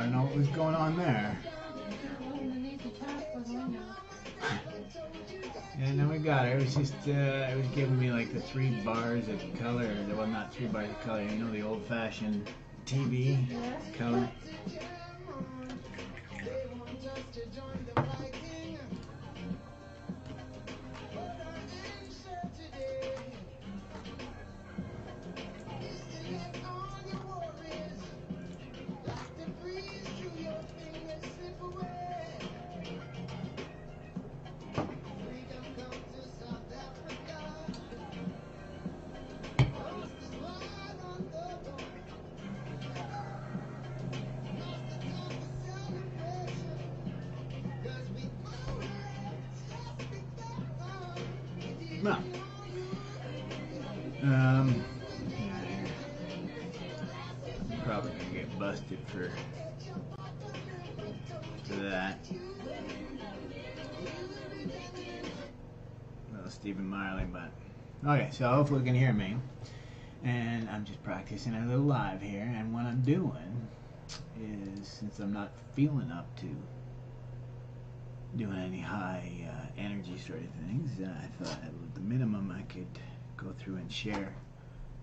I don't know what was going on there. And then we got it. It was just, it was giving me like the 3 bars of color. Well, not 3 bars of color. You know, the old-fashioned TV color. No. Probably gonna get busted for that. Well, Stephen Marley, but okay. So hopefully you can hear me. And I'm just practicing a little live here. And what I'm doing is, since I'm not feeling up to doing any high energy sort of things, I thought at the minimum I could go through and share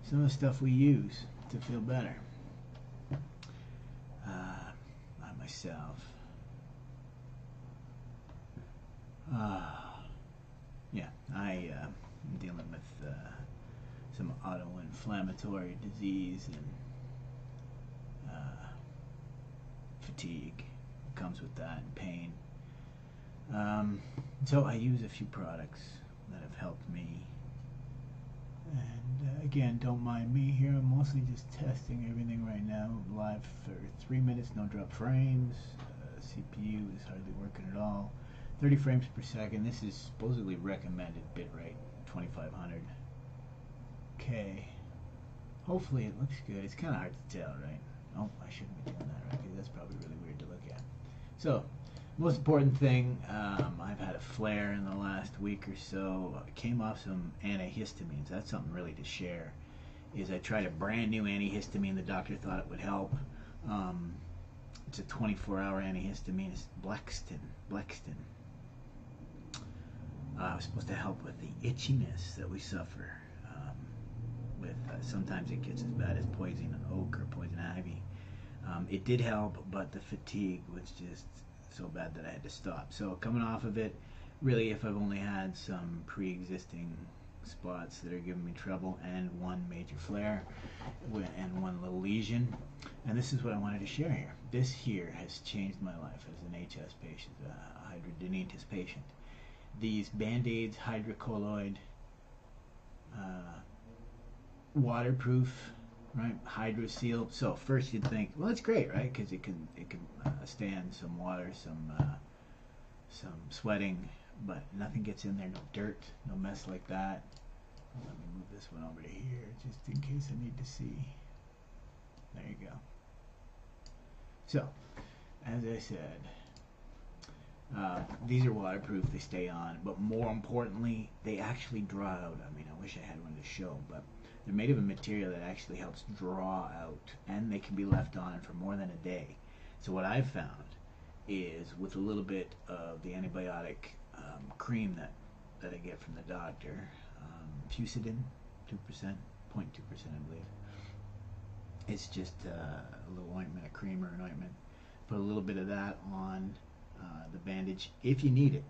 some of the stuff we use to feel better. I myself, yeah, I'm dealing with some auto-inflammatory disease and fatigue comes with that, and pain. So I use a few products that have helped me. And again, don't mind me here. I'm mostly just testing everything right now. Live for 3 minutes, no drop frames. CPU is hardly working at all. 30 frames per second. This is supposedly recommended bitrate, 2500. Okay. Hopefully it looks good. It's kind of hard to tell, right? Oh, I shouldn't be doing that, right? Because that's probably really weird to look at. So, most important thing, I've had a flare in the last week or so. I came off some antihistamines. That's something really to share. Is I tried a brand new antihistamine. The doctor thought it would help. It's a 24-hour antihistamine. It's Blexten. It was supposed to help with the itchiness that we suffer with. Sometimes it gets as bad as poison oak or poison ivy. It did help, but the fatigue was just so bad that I had to stop. So coming off of it, really, if I've only had some pre-existing spots that are giving me trouble and one major flare and one little lesion, and this is what I wanted to share here. This here has changed my life as an HS patient, a hidradenitis patient. These Band-Aids, hydrocolloid, waterproof, right? Hydroseal. So first you'd think, well, it's great, right? Because it can stand some water, some sweating, but nothing gets in there. No dirt, no mess like that. Let me move this one over to here, just in case I need to see. There you go. So, as I said, these are waterproof. They stay on, but more importantly, they actually draw out. I mean, I wish I had one to show, but they're made of a material that actually helps draw out, and they can be left on for more than a day. So what I've found is, with a little bit of the antibiotic cream that I get from the doctor, Fusidin, 2%, 0.2%, I believe. It's just a little ointment, a cream or an ointment. Put a little bit of that on the bandage if you need it,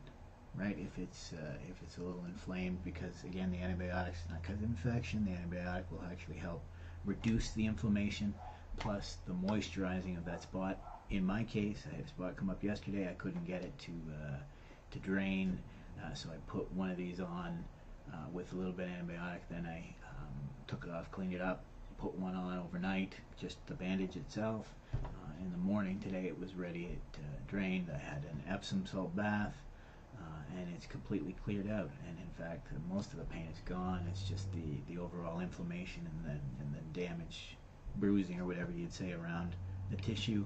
right? If it's a little inflamed, because again, the antibiotics, not because of infection, the antibiotic will actually help reduce the inflammation, plus the moisturizing of that spot. In my case, I had a spot come up yesterday. I couldn't get it to drain, so I put one of these on with a little bit of antibiotic. Then I took it off, cleaned it up, put one on overnight, just the bandage itself. In the morning today, it was ready. It drained. I had an Epsom salt bath, and it's completely cleared out. And in fact, most of the pain is gone. It's just the overall inflammation and the damage, bruising or whatever you'd say around the tissue.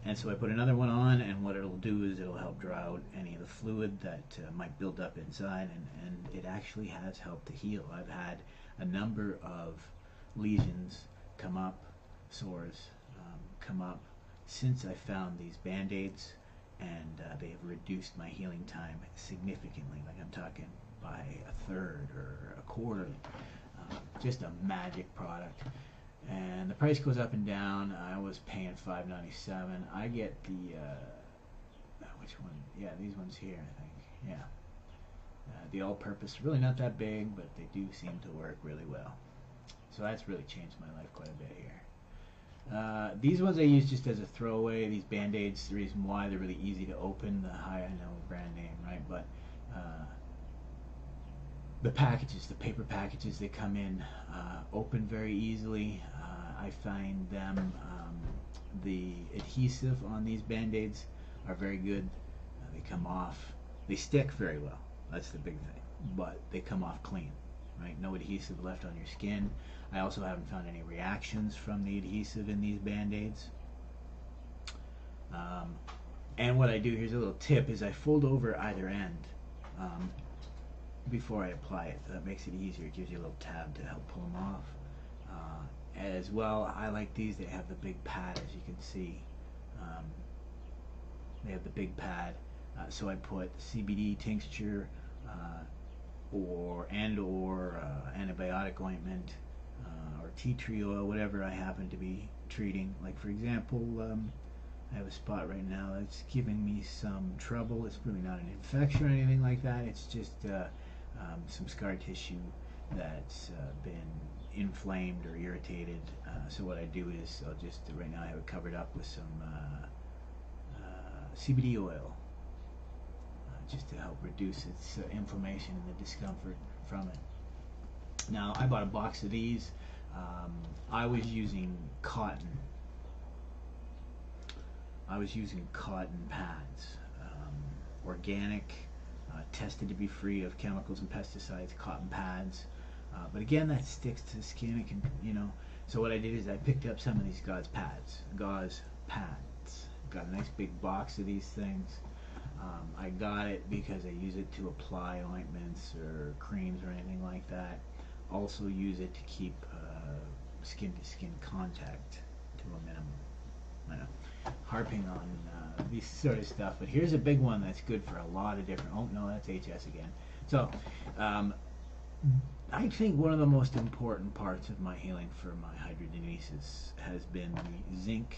And so I put another one on, and what it'll do is it'll help draw out any of the fluid that might build up inside, and it actually has helped to heal. I've had a number of lesions come up, sores come up since I found these Band-Aids, and they have reduced my healing time significantly. Like, I'm talking by a third or a quarter. Just a magic product. And the price goes up and down. I was paying $5.97. I get the which one? Yeah, these ones here, I think. Yeah. The all-purpose, really not that big, but they do seem to work really well. So that's really changed my life quite a bit here. These ones I use just as a throwaway. These Band-Aids, the reason why they're really easy to open. I know brand name, right? But the packages, the paper packages, they come in open very easily. I find them, the adhesive on these Band-Aids are very good. They come off, they stick very well. That's the big thing. But they come off clean, right? No adhesive left on your skin. I also haven't found any reactions from the adhesive in these Band-Aids. And what I do, here's a little tip, is I fold over either end before I apply it. That makes it easier. It gives you a little tab to help pull them off. As well, I like these. They have the big pad, as you can see. They have the big pad. So I put CBD tincture or antibiotic ointment or tea tree oil, whatever I happen to be treating. Like, for example, I have a spot right now that's giving me some trouble. It's really not an infection or anything like that. It's just some scar tissue that's been inflamed or irritated. So what I do is I'll just, right now I have it covered up with some CBD oil, just to help reduce its inflammation and the discomfort from it. Now, I bought a box of these. I was using cotton. I was using cotton pads, organic, tested to be free of chemicals and pesticides, cotton pads. But again, that sticks to the skin. It can, So what I did is I picked up some of these gauze pads. Got a nice big box of these things. I got it because I use it to apply ointments or creams or anything like that. Also use it to keep skin-to-skin contact to a minimum. I know, harping on this sort of stuff, but here's a big one that's good for a lot of different. Oh no, that's HS again. So I think one of the most important parts of my healing for my hidradenitis has been the zinc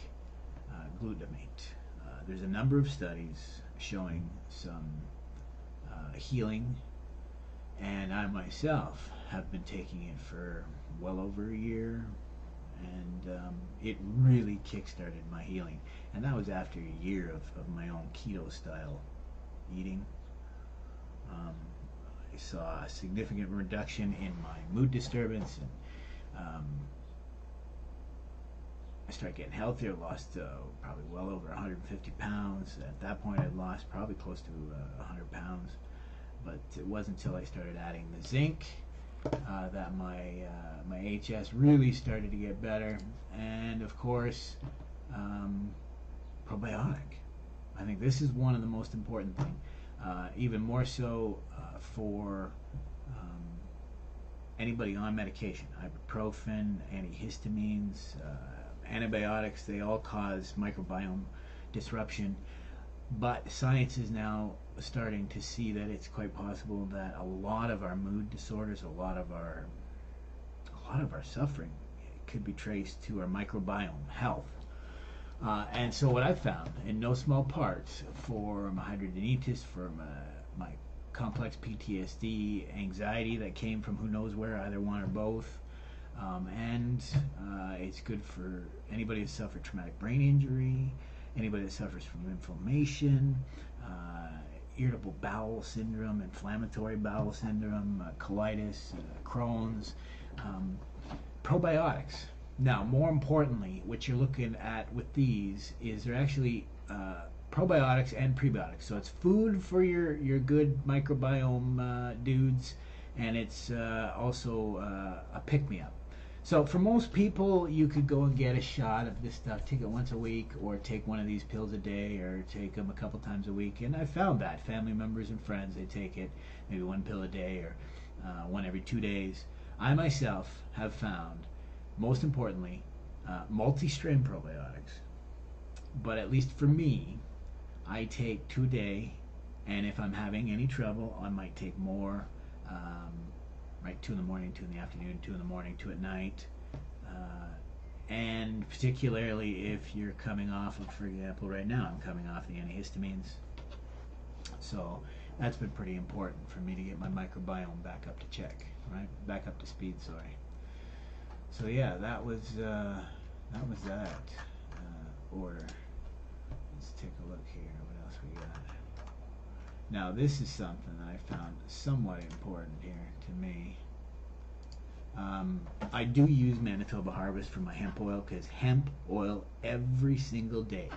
glutamate. There's a number of studies showing some healing, and I myself have been taking it for well over a year, and it really kick-started my healing. And that was after a year of my own keto style eating. I saw a significant reduction in my mood disturbance, and I started getting healthier. Lost probably well over 150 pounds. At that point, I'd lost probably close to 100 pounds. But it wasn't until I started adding the zinc that my HS really started to get better. And of course, probiotic. I think this is one of the most important things. Even more so for anybody on medication, ibuprofen, antihistamines, antibiotics. They all cause microbiome disruption, but science is now starting to see that it's quite possible that a lot of our mood disorders, a lot of our suffering could be traced to our microbiome health. And so what I've found, in no small part, for my hidradenitis, for my complex PTSD, anxiety that came from who knows where, either one or both, and it's good for anybody that suffered traumatic brain injury, anybody that suffers from inflammation, irritable bowel syndrome, inflammatory bowel syndrome, colitis, Crohn's, probiotics. Now, more importantly, what you're looking at with these is they're actually probiotics and prebiotics. So it's food for your good microbiome dudes, and it's also a pick-me-up. So for most people, you could go and get a shot of this stuff, take it once a week, or take one of these pills a day, or take them a couple times a week. And I found that family members and friends, they take it maybe one pill a day or one every 2 days. I myself have found, most importantly, multi-strain probiotics but at least for me, I take 2 a day, and if I'm having any trouble, I might take more. Right, 2 in the morning, 2 in the afternoon, 2 in the morning, 2 at night. And particularly if you're coming off of, for example, right now I'm coming off the antihistamines. So that's been pretty important for me to get my microbiome back up to check, right? Back up to speed, sorry. So yeah, that was that order. Let's take a look here. What else we got? Now this is something that I found somewhat important here to me. I do use Manitoba Harvest for my hemp oil, because hemp oil every single day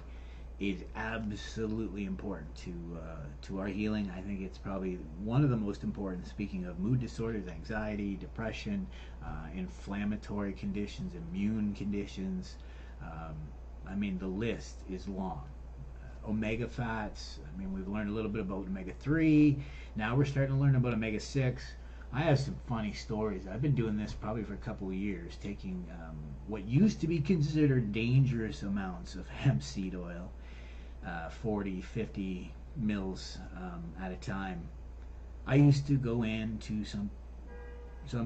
is absolutely important to our healing. I think it's probably one of the most important, speaking of mood disorders, anxiety, depression, inflammatory conditions, immune conditions. I mean, the list is long. Omega fats, I mean, we've learned a little bit about omega-3. Now we're starting to learn about omega-6. I have some funny stories. I've been doing this probably for a couple of years, taking what used to be considered dangerous amounts of hemp seed oil, 40, 50 mils at a time. I used to go into some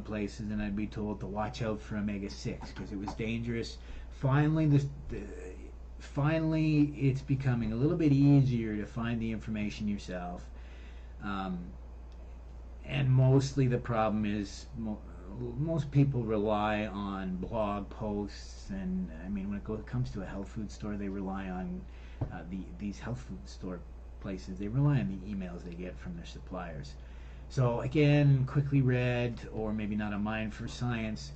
places and I'd be told to watch out for omega-6 because it was dangerous. Finally, it's becoming a little bit easier to find the information yourself. And mostly the problem is most people rely on blog posts, and I mean, when it comes to a health food store, they rely on these health food store places. They rely on the emails they get from their suppliers. So again, quickly read, or maybe not a mind for science.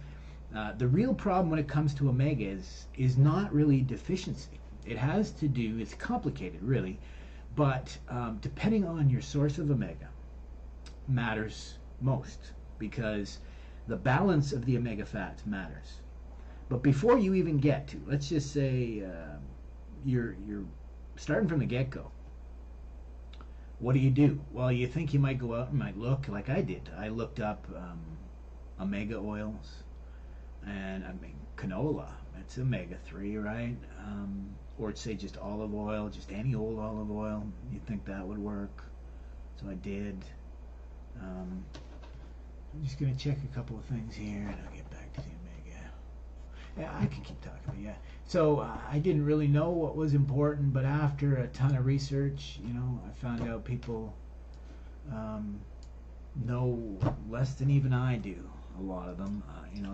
The real problem when it comes to omegas is not really deficiency. It has to do, it's complicated really, but depending on your source of omega matters most, because the balance of the omega fats matters. But before you even get to, let's just say you're starting from the get-go, what do? Well, you think you might go out and might look like I did. I looked up omega oils, and I mean canola, it's omega-3, right? Or say just olive oil, just any old olive oil. You think that would work? So I did. I'm just going to check a couple of things here, and I'll get back to the omega. Yeah, I could keep talking, but yeah. So I didn't really know what was important, but after a ton of research, I found out people know less than even I do. A lot of them,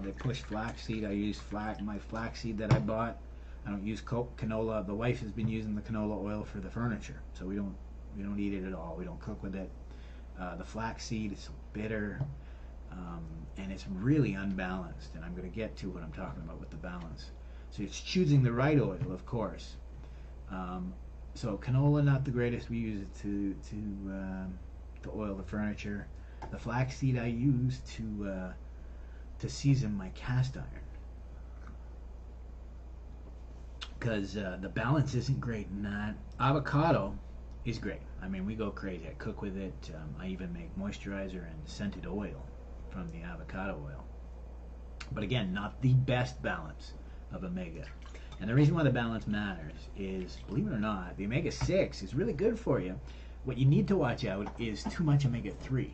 they push flaxseed. I use my flaxseed that I bought. I don't use canola. The wife has been using the canola oil for the furniture, so we don't eat it at all. We don't cook with it. The flaxseed is bitter, and it's really unbalanced, and I'm going to get to what I'm talking about with the balance. So it's choosing the right oil, of course. So canola, not the greatest. We use it to oil the furniture. The flaxseed I use to season my cast iron, because the balance isn't great in that. Avocado is great. I mean, we go crazy. I cook with it. I even make moisturizer and scented oil from the avocado oil. But again, not the best balance of omega. And the reason why the balance matters is, believe it or not, the omega-6 is really good for you. What you need to watch out is too much omega-3.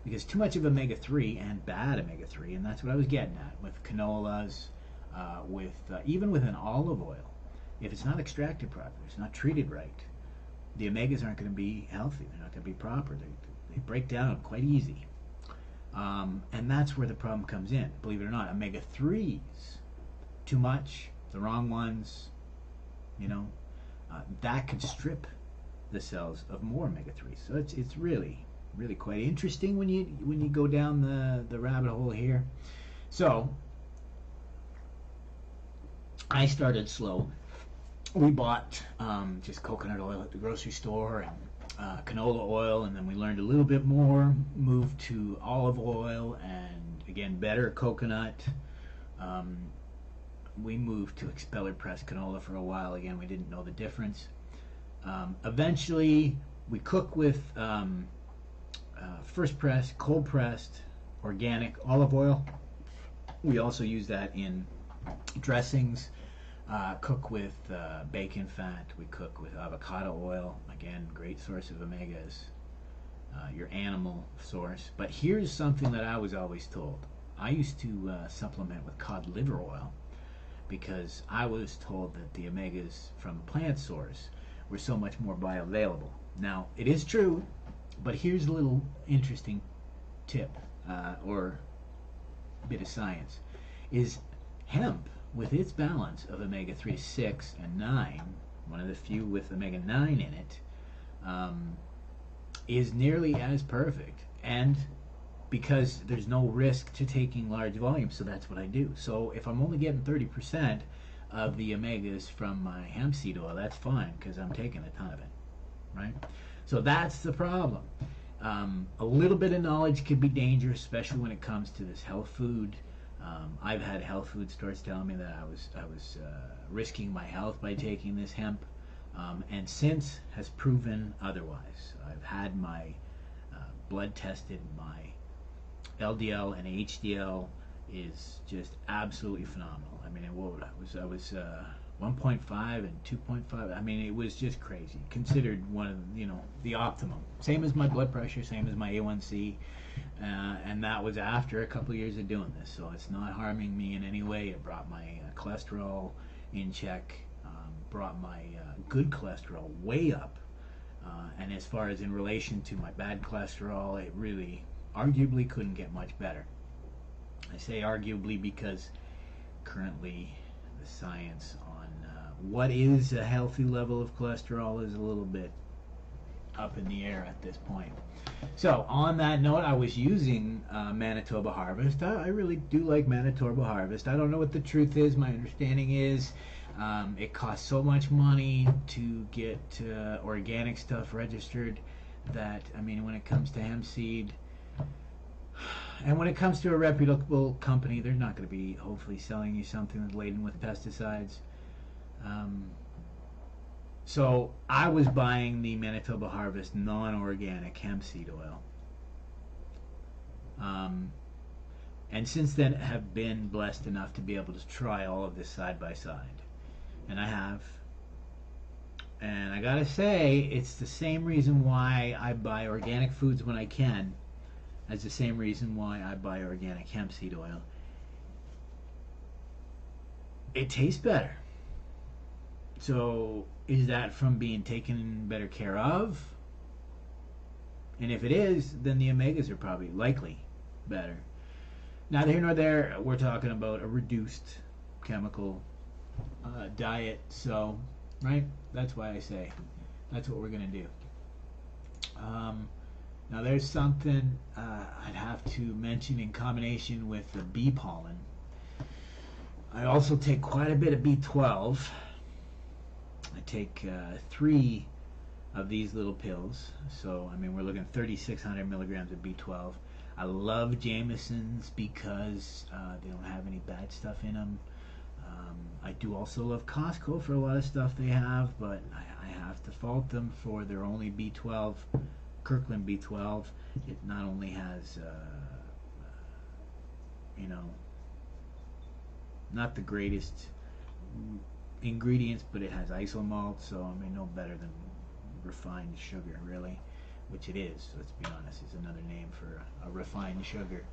Because too much of omega-3 and bad omega-3, and that's what I was getting at with canolas, even with an olive oil, if it's not extracted properly, it's not treated right, the omegas aren't going to be healthy. They're not going to be proper. They break down quite easy. And that's where the problem comes in. Believe it or not, omega-3s, too much, the wrong ones, that can strip the cells of more omega-3s. So it's really quite interesting when you go down the rabbit hole here. So I started slow. We bought just coconut oil at the grocery store and canola oil, and then we learned a little bit more, moved to olive oil, and again better coconut. We moved to expeller pressed canola for a while. Again, we didn't know the difference. Eventually we cook with first pressed, cold pressed, organic olive oil. We also use that in dressings. Cook with bacon fat. We cook with avocado oil. Again, great source of omegas. Your animal source. But here's something that I was always told. I used to supplement with cod liver oil because I was told that the omegas from plant source were so much more bioavailable. Now, it is true, but here's a little interesting tip or bit of science. Is hemp, with its balance of omega-3, 6, and 9, one of the few with omega-9 in it, is nearly as perfect. And because there's no risk to taking large volumes, so that's what I do. So if I'm only getting 30% of the omegas from my hemp seed oil, that's fine because I'm taking a ton of it, right? So that's the problem. A little bit of knowledge could be dangerous, especially when it comes to this health food. I've had health food stores telling me that I was risking my health by taking this hemp, and since has proven otherwise. I've had my blood tested. My LDL and HDL is just absolutely phenomenal. I mean, I was 1.5 and 2.5. I mean, it was just crazy. Considered one of the optimum. Same as my blood pressure, same as my A1C, and that was after a couple of years of doing this. So it's not harming me in any way. It brought my cholesterol in check, brought my good cholesterol way up, and as far as in relation to my bad cholesterol, it really arguably couldn't get much better. I say arguably because currently the science on what is a healthy level of cholesterol is a little bit up in the air at this point. So on that note, I was using Manitoba Harvest. I really do like Manitoba Harvest. I don't know what the truth is. My understanding is it costs so much money to get organic stuff registered that, I mean, when it comes to hemp seed, and when it comes to a reputable company, they're not going to be hopefully selling you something that's laden with pesticides. So I was buying the Manitoba Harvest non-organic hemp seed oil. And since then have been blessed enough to be able to try all of this side by side. And I have. And I gotta say, it's the same reason why I buy organic foods when I can, as the same reason why I buy organic hemp seed oil. It tastes better. So is that from being taken better care of? And if it is, then the omegas are probably likely better. Neither here nor there. We're talking about a reduced chemical diet. So, right? That's why I say that's what we're going to do. Now there's something I'd have to mention in combination with the bee pollen. I also take quite a bit of B12. I take 3 of these little pills. So, I mean, we're looking at 3,600 milligrams of B12. I love Jameson's because they don't have any bad stuff in them. I do also love Costco for a lot of stuff they have, but I have to fault them for their only B12, Kirkland B12. It not only has, not the greatest ingredients, but it has isomalt, so I mean, no better than refined sugar, really, which it is. Let's be honest, it's another name for a refined sugar.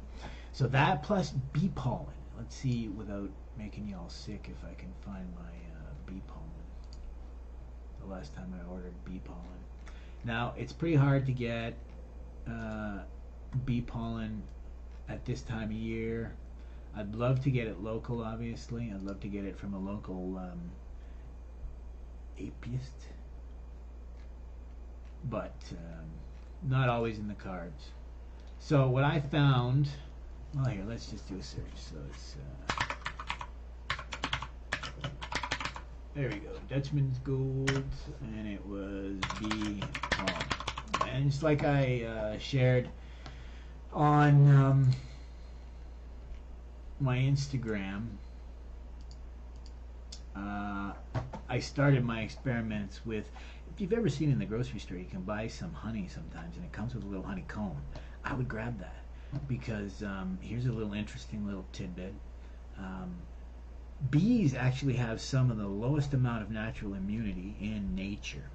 So that plus bee pollen. Let's see, without making you all sick, if I can find my bee pollen. The last time I ordered bee pollen. Now, it's pretty hard to get bee pollen at this time of year. I'd love to get it local, obviously. I'd love to get it from a local apiist. But not always in the cards. So what I found, well, here, let's just do a search. So it's, there we go, Dutchman's Gold, and it was bee pollen. And just like I shared on my Instagram, I started my experiments with, if you've ever seen in the grocery store, you can buy some honey sometimes, and it comes with a little honeycomb. I would grab that because here's a little interesting little tidbit. bees actually have some of the lowest amount of natural immunity in nature.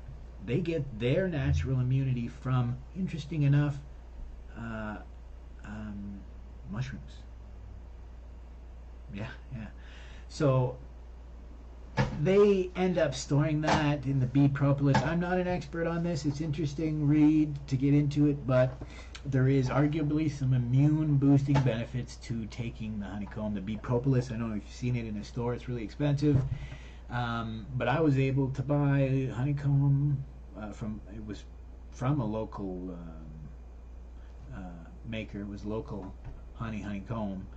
They get their natural immunity from, interesting enough, uh, mushrooms. Yeah, yeah. So they end up storing that in the bee propolis. I'm not an expert on this. It's interesting read to get into it, but there is arguably some immune boosting benefits to taking the honeycomb, the bee propolis. I don't know if you've seen it in a store. It's really expensive. But I was able to buy honeycomb it was from a local maker. It was local honeycomb.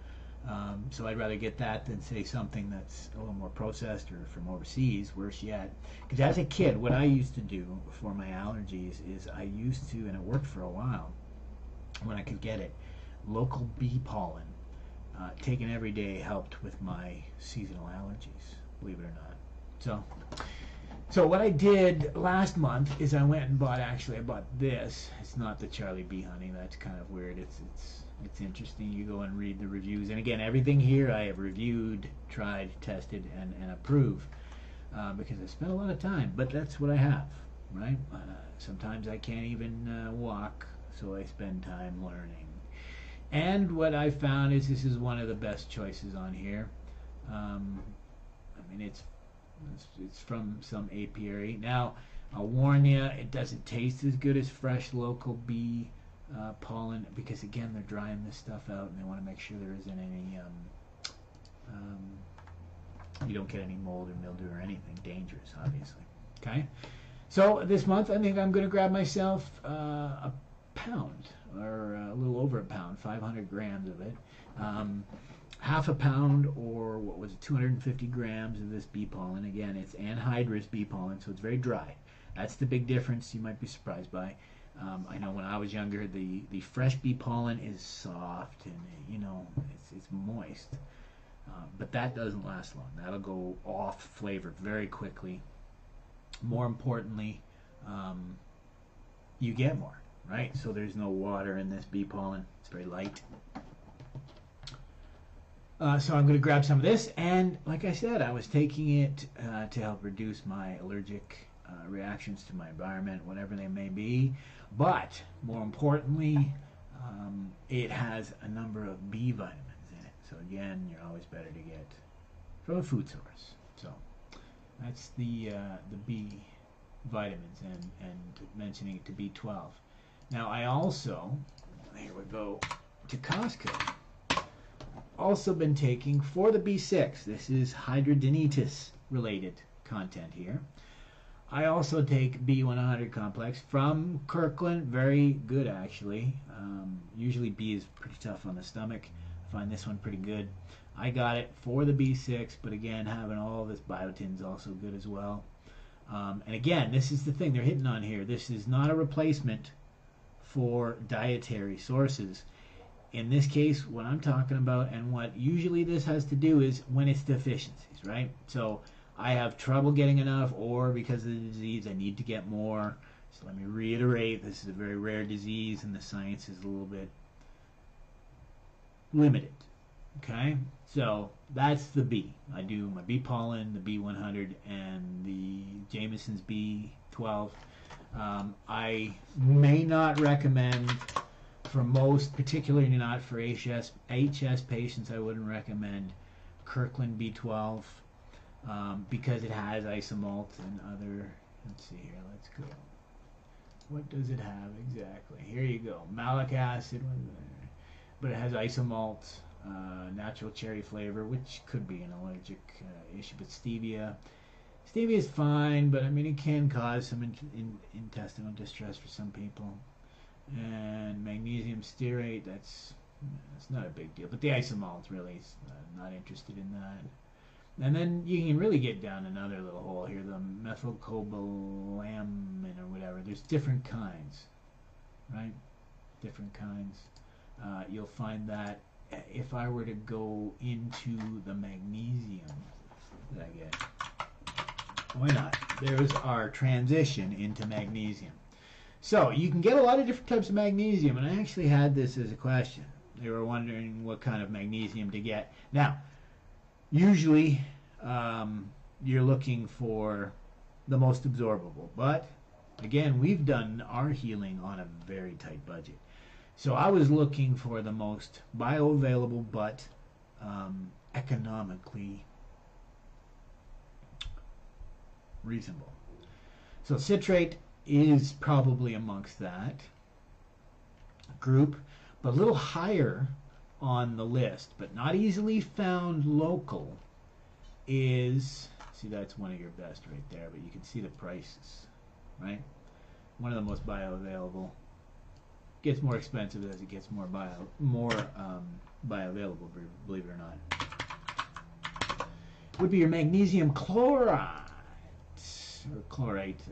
So I'd rather get that than say something that's a little more processed or from overseas, worse yet. Because as a kid, what I used to do for my allergies is I used to, and it worked for a while when I could get it, local bee pollen taken every day helped with my seasonal allergies, believe it or not. So what I did last month is I went and bought this. It's not the Charlie Bee honey. That's kind of weird. It's interesting. You go and read the reviews. And again, everything here I have reviewed, tried, tested, and approve because I spent a lot of time. But that's what I have, right? Sometimes I can't even walk, so I spend time learning. And what I found is this is one of the best choices on here. I mean, it's from some apiary. Now, I'll warn you, it doesn't taste as good as fresh local bee pollen because, again, they're drying this stuff out and they want to make sure there isn't any, you don't get any mold or mildew or anything dangerous, obviously. Okay? So this month, I think I'm going to grab myself a pound or a little over a pound, 500 grams of it. Half a pound, or what was it, 250 grams of this bee pollen. Again, it's anhydrous bee pollen, so it's very dry. That's the big difference you might be surprised by. I know when I was younger, the fresh bee pollen is soft and, you know, it's moist. But that doesn't last long. That'll go off flavor very quickly. More importantly, you get more, right? So there's no water in this bee pollen. It's very light. So I'm going to grab some of this, and like I said, I was taking it to help reduce my allergic reactions to my environment, whatever they may be. But more importantly, it has a number of B vitamins in it. So again, you're always better to get from a food source. So that's the B vitamins, and mentioning it to B12. Now I also, here we go, to Costco. Also been taking for the B6. This is hidradenitis related content here. I also take B100 complex from Kirkland. Very good, actually. Usually B is pretty tough on the stomach. I find this one pretty good. I got it for the B6, but again, having all this biotin is also good as well. And again, this is the thing they're hitting on here. This is not a replacement for dietary sources. In this case, what I'm talking about and what usually this has to do is when it's deficiencies, right? So I have trouble getting enough, or because of the disease, I need to get more. So let me reiterate, this is a very rare disease and the science is a little bit limited, okay? So that's the B. I do my B pollen, the B100, and the Jameson's B12. I may not recommend, for most, particularly not for HS patients, I wouldn't recommend Kirkland B12 because it has isomalt and other, let's see here, let's go. What does it have exactly? Here you go, malic acid, but it has isomalt, natural cherry flavor, which could be an allergic issue, but stevia is fine, but I mean it can cause some intestinal distress for some people. And magnesium stearate, that's not a big deal, but the isomalt really is not interested in that. And then you can really get down another little hole here, the methylcobalamin or whatever. There's different kinds, right? Different kinds. You'll find that if I were to go into the magnesium that I get, why not? There's our transition into magnesium. So you can get a lot of different types of magnesium, and I actually had this as a question. They were wondering what kind of magnesium to get. Now, Usually, you're looking for the most absorbable. But again, we've done our healing on a very tight budget. So I was looking for the most bioavailable but economically reasonable. So citrate is probably amongst that group, but a little higher on the list, but not easily found local, is, see, that's one of your best right there, but you can see the prices, right? One of the most bioavailable. Gets more expensive as it gets more bioavailable, believe it or not. Would be your magnesium chloride or chlorate.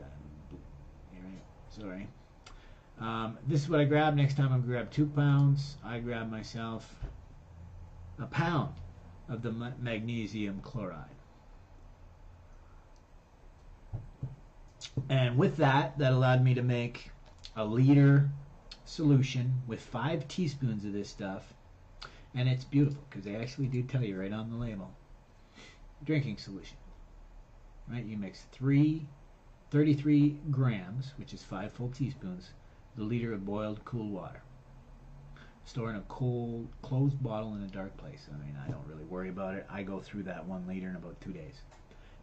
Sorry. This is what I grab. Next time I'm gonna grab 2 pounds. I grab myself a pound of the magnesium chloride. And with that, that allowed me to make a liter solution with 5 teaspoons of this stuff. And it's beautiful because they actually do tell you right on the label. Drinking solution. Right? You mix 33 grams, which is 5 full teaspoons, the liter of boiled cool water. Store in a cold, closed bottle in a dark place. I mean, I don't really worry about it. I go through that 1 liter in about 2 days.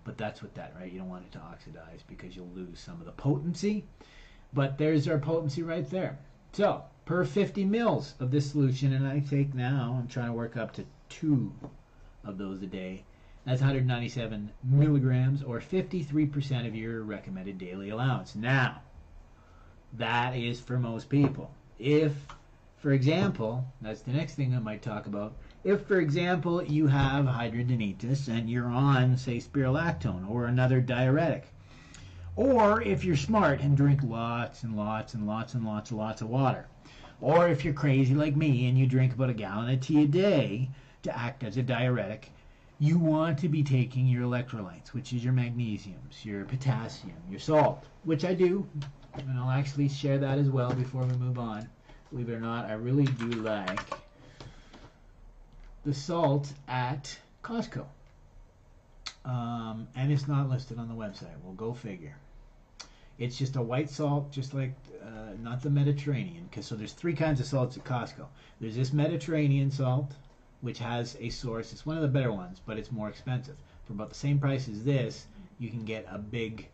But that's what that, right? You don't want it to oxidize because you'll lose some of the potency. But there's our potency right there. So, per 50 mils of this solution, and I take now, I'm trying to work up to 2 of those a day. That's 197 milligrams, or 53% of your recommended daily allowance. Now, that is for most people. If, for example, that's the next thing I might talk about. If, for example, you have hidradenitis and you're on, say, spirulactone or another diuretic, or if you're smart and drink lots and lots and lots and lots and lots of water, or if you're crazy like me and you drink about a gallon of tea a day to act as a diuretic, you want to be taking your electrolytes, which is your magnesiums, your potassium, your salt, which I do, and I'll actually share that as well before we move on. Believe it or not, I really do like the salt at Costco. And it's not listed on the website. Well, go figure. It's just a white salt, just like, not the Mediterranean. So there's 3 kinds of salts at Costco. There's this Mediterranean salt, which has a source. It's one of the better ones, but it's more expensive. For about the same price as this, you can get a big,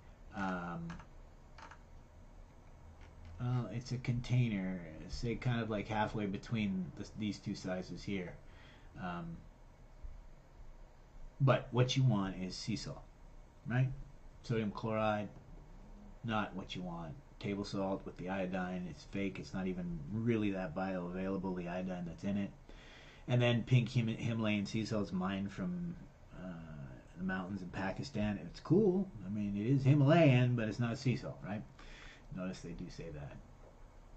it's a container, say kind of like halfway between these 2 sizes here. But what you want is sea salt, right? Sodium chloride, not what you want. Table salt with the iodine, it's fake. It's not even really that bioavailable, the iodine that's in it. And then pink Himalayan sea salt's mined from the mountains in Pakistan. It's cool. I mean, it is Himalayan, but it's not sea salt, right? Notice they do say that.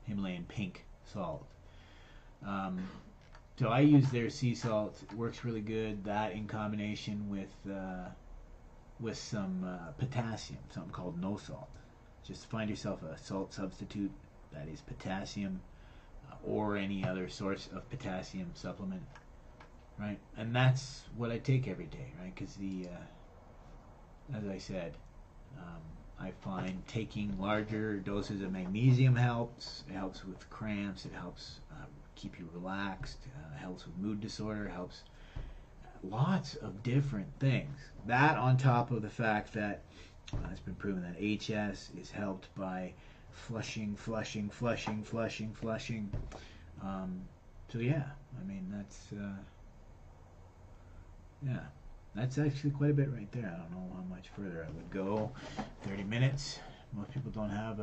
Himalayan pink salt. So I use their sea salt. It works really good. That in combination with some potassium, something called no salt. Just find yourself a salt substitute that is potassium or any other source of potassium supplement, right? And that's what I take every day, right? Because as I said, I find taking larger doses of magnesium helps. It helps with cramps. It helps keep you relaxed, helps with mood disorder, helps lots of different things. That on top of the fact that it's been proven that HS is helped by flushing. So yeah, I mean that's actually quite a bit right there. I don't know how much further I would go. 30 minutes. Most people don't have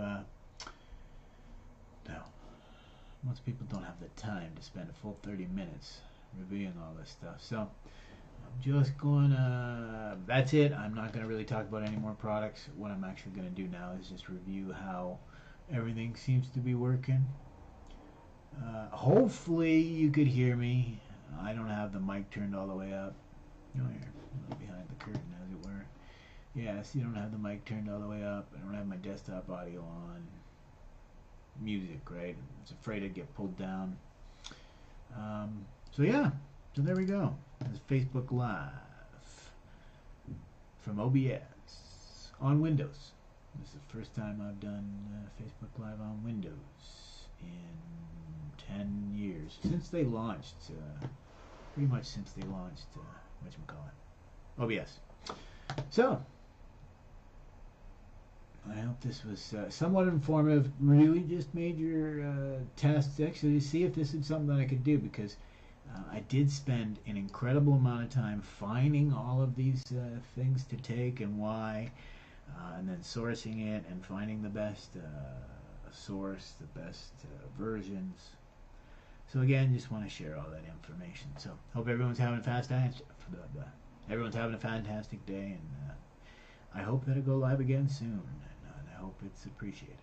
most people don't have the time to spend a full 30 minutes reviewing all this stuff. So I'm just gonna, that's it. I'm not gonna really talk about any more products. What I'm actually gonna do now is just review how everything seems to be working. Hopefully you could hear me. I don't have the mic turned all the way up. You're a little behind the curtain, as it were. Yes, you don't have the mic turned all the way up. I don't have my desktop audio on. Music, right? I was afraid I'd get pulled down. So yeah, so there we go. It's Facebook Live. from OBS on Windows. This is the first time I've done Facebook Live on Windows in 10 years. Since they launched, pretty much since they launched, whatchamacallit, OBS. So, I hope this was somewhat informative. Really just made your tests actually to see if this is something that I could do, because I did spend an incredible amount of time finding all of these things to take and why, and then sourcing it and finding the best source, the best versions. So again, just want to share all that information. So hope everyone's having a fantastic day, and I hope that it'll go live again soon, and I hope it's appreciated.